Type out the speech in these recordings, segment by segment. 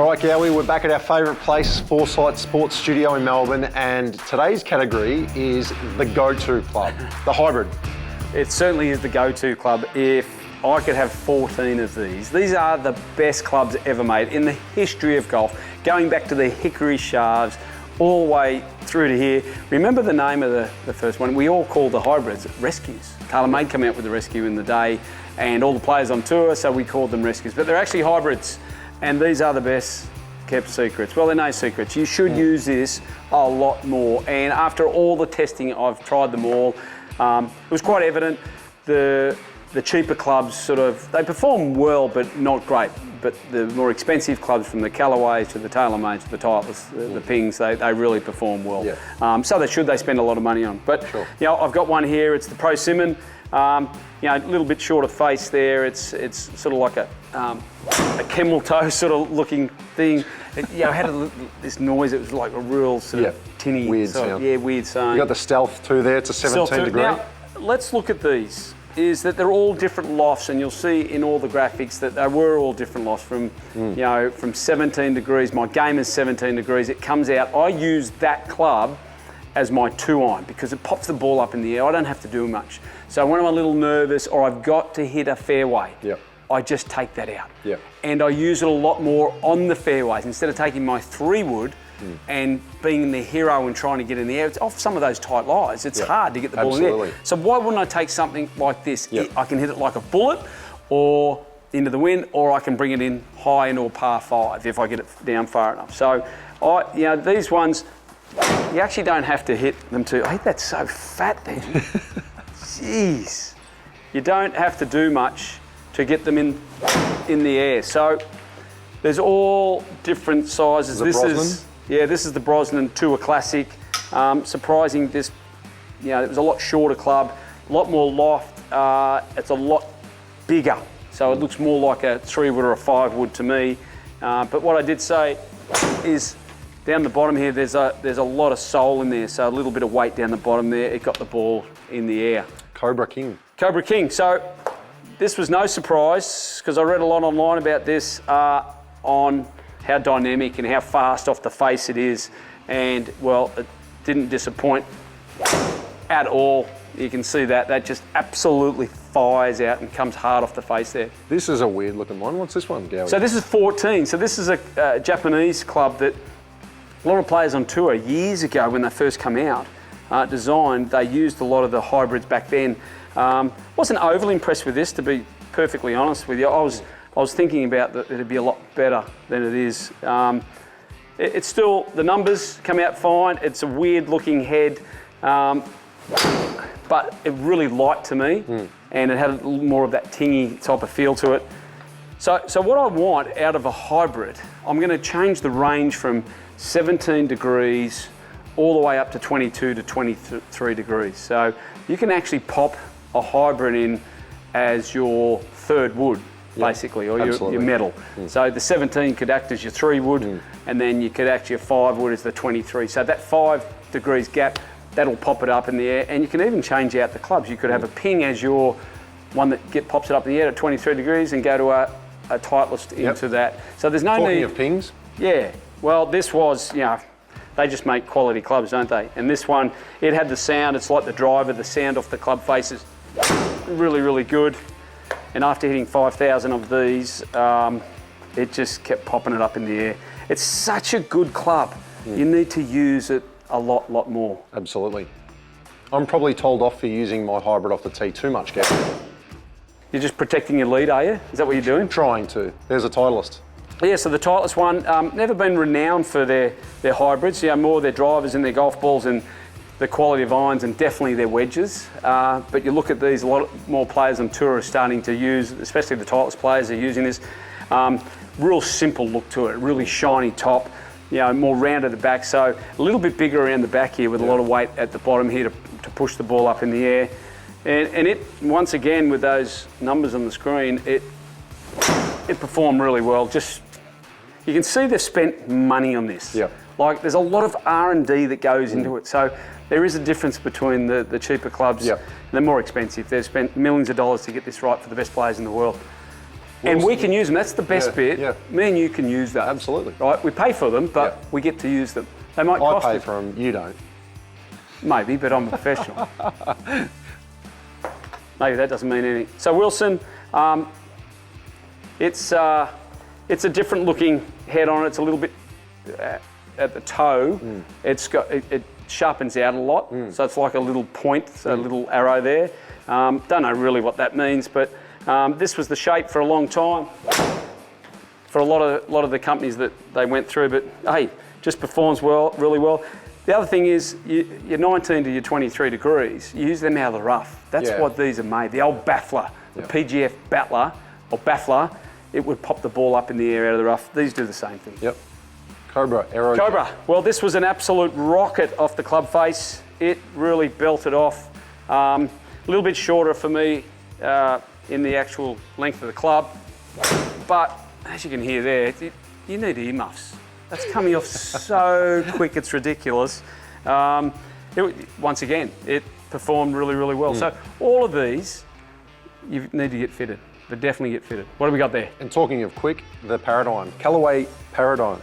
All right, Gowie, we're back at our favourite place, Foresight Sports Studio in Melbourne, and today's category is the go-to club, the hybrid. It certainly is the go-to club. If I could have 14 of these are the best clubs ever made in the history of golf, going back to the hickory shafts, all the way through to here. Remember the name of the first one? We all called the hybrids Rescues. TaylorMade came out with the Rescue in the day, and all the players on tour, so we called them Rescues. But they're actually hybrids. And these are the best kept secrets. Well, they're no secrets. You should use this a lot more. And after all the testing, I've tried them all. It was quite evident the cheaper clubs they perform well, but not great. But the more expensive clubs, from the Callaways to the TaylorMades to the Titleist, the Pings, they really perform well. Yeah. So they spend a lot of money on. But sure. I've got one here. It's the Pro Simon. A little bit shorter face there. It's sort of like a camel toe sort of looking thing. It had this noise. It was like a real sort of tinny, weird sound. Yeah, weird sound. You got the Stealth too there. It's a 17 degree. Now, let's look at these. Is that they're all different lofts, and you'll see in all the graphics that they were all different lofts from from 17 degrees. My game is 17 degrees. It comes out. I use that club as my 2-iron because it pops the ball up in the air. I don't have to do much. So when I'm a little nervous or I've got to hit a fairway, I just take that out. And I use it a lot more on the fairways. Instead of taking my 3-wood and being the hero and trying to get in the air, it's off some of those tight lies. It's hard to get the ball in the air. So why wouldn't I take something like this? I can hit it like a bullet or into the wind, or I can bring it in high into a par 5 if I get it down far enough. So these ones, you actually don't have to hit them too. I hate that so fat then. Jeez. You don't have to do much to get them in the air. So there's all different sizes. This is the Brosnan Tour Classic. Surprising, this, it was a lot shorter club, a lot more loft. It's a lot bigger, so it looks more like a 3-wood or a 5-wood to me. But what I did say is, down the bottom here, there's a lot of sole in there, so a little bit of weight down the bottom there. It got the ball in the air. Cobra King. Cobra King. So this was no surprise because I read a lot online about this on how dynamic and how fast off the face it is. And, well, it didn't disappoint at all. You can see that just absolutely fires out and comes hard off the face there. This is a weird looking one. What's this one, Gowie? So this is 14. So this is a Japanese club that a lot of players on tour years ago, when they first come out, designed. They used a lot of the hybrids back then. Wasn't overly impressed with this, to be perfectly honest with you. I was thinking about that it'd be a lot better than it is. It's still, the numbers come out fine. It's a weird looking head, but it really light to me, and it had a little more of that tingy type of feel to it. So what I want out of a hybrid, I'm going to change the range from 17 degrees all the way up to 22 to 23 degrees. So you can actually pop a hybrid in as your 3rd wood, basically, or your metal. So the 17 could act as your 3-wood, and then you could actually, a 5-wood as the 23. So that 5 degrees gap, that'll pop it up in the air, and you can even change out the clubs. You could have a Ping as your one that pops it up in the air at 23 degrees and go to a Titleist into that. So there's no need. Talking of Pings? Yeah. Well, this was, they just make quality clubs, don't they? And this one, it had the sound. It's like the driver, the sound off the club faces, really, really good. And after hitting 5,000 of these, it just kept popping it up in the air. It's such a good club. You need to use it a lot more. Absolutely. I'm probably told off for using my hybrid off the tee too much, Gowie. You're just protecting your lead, are you? Is that what you're doing? Trying to. There's a Titleist. Yeah, so the Titleist one, never been renowned for their hybrids, more their drivers and their golf balls and the quality of irons and definitely their wedges. But you look at these, a lot more players on tour are starting to use, especially the Titleist players are using this. Real simple look to it, really shiny top, more round at the back. So a little bit bigger around the back here with a lot of weight at the bottom here to push the ball up in the air. And it, once again, with those numbers on the screen, it performed really well. You can see they've spent money on this. Like, there's a lot of R&D that goes into it. So there is a difference between the cheaper clubs and the more expensive. They've spent millions of dollars to get this right for the best players in the world. And we can use them. That's the best bit. Yeah. Me and you can use that. Absolutely. Right? We pay for them, but Yeah. we get to use them. They might I cost pay us. for them, you don't. Maybe, but I'm a professional. Maybe that doesn't mean anything. So Wilson, it's a different looking head on it. It's a little bit at the toe. It sharpens out a lot, so it's like a little point, a little arrow there. Don't know really what that means, but this was the shape for a long time for a lot of the companies that they went through. But hey, just performs well, really well. The other thing is, your 19 to your 23 degrees, you use them out of the rough. That's what these are made. The old baffler, the PGF battler, or baffler, it would pop the ball up in the air out of the rough. These do the same thing. Yep. Cobra, Aero. Cobra, well, this was an absolute rocket off the club face. It really belted off. A little bit shorter for me in the actual length of the club. But as you can hear there, you need earmuffs. That's coming off so quick, it's ridiculous. Once again, it performed really, really well. So all of these, you need to get fitted. They definitely get fitted. What have we got there? And talking of quick, the Paradigm, Callaway Paradigm.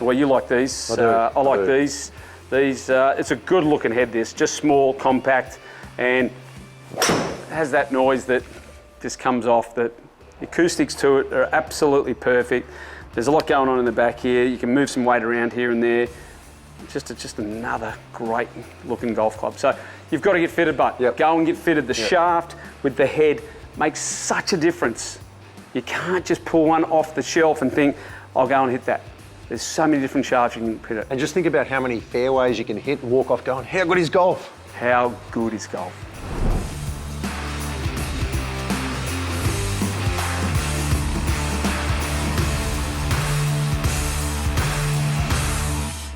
Well, you like these. I do. I like I do. these. These, it's a good looking head, this, just small, compact, and has that noise that just comes off. That the acoustics to it are absolutely perfect. There's a lot going on in the back here. You can move some weight around here and there. Just another great looking golf club. So you've got to get fitted, but go and get fitted. The shaft with the head makes such a difference. You can't just pull one off the shelf and think, I'll go and hit that. There's so many different shafts you can hit it. And just think about how many fairways you can hit and walk off going, how good is golf? How good is golf?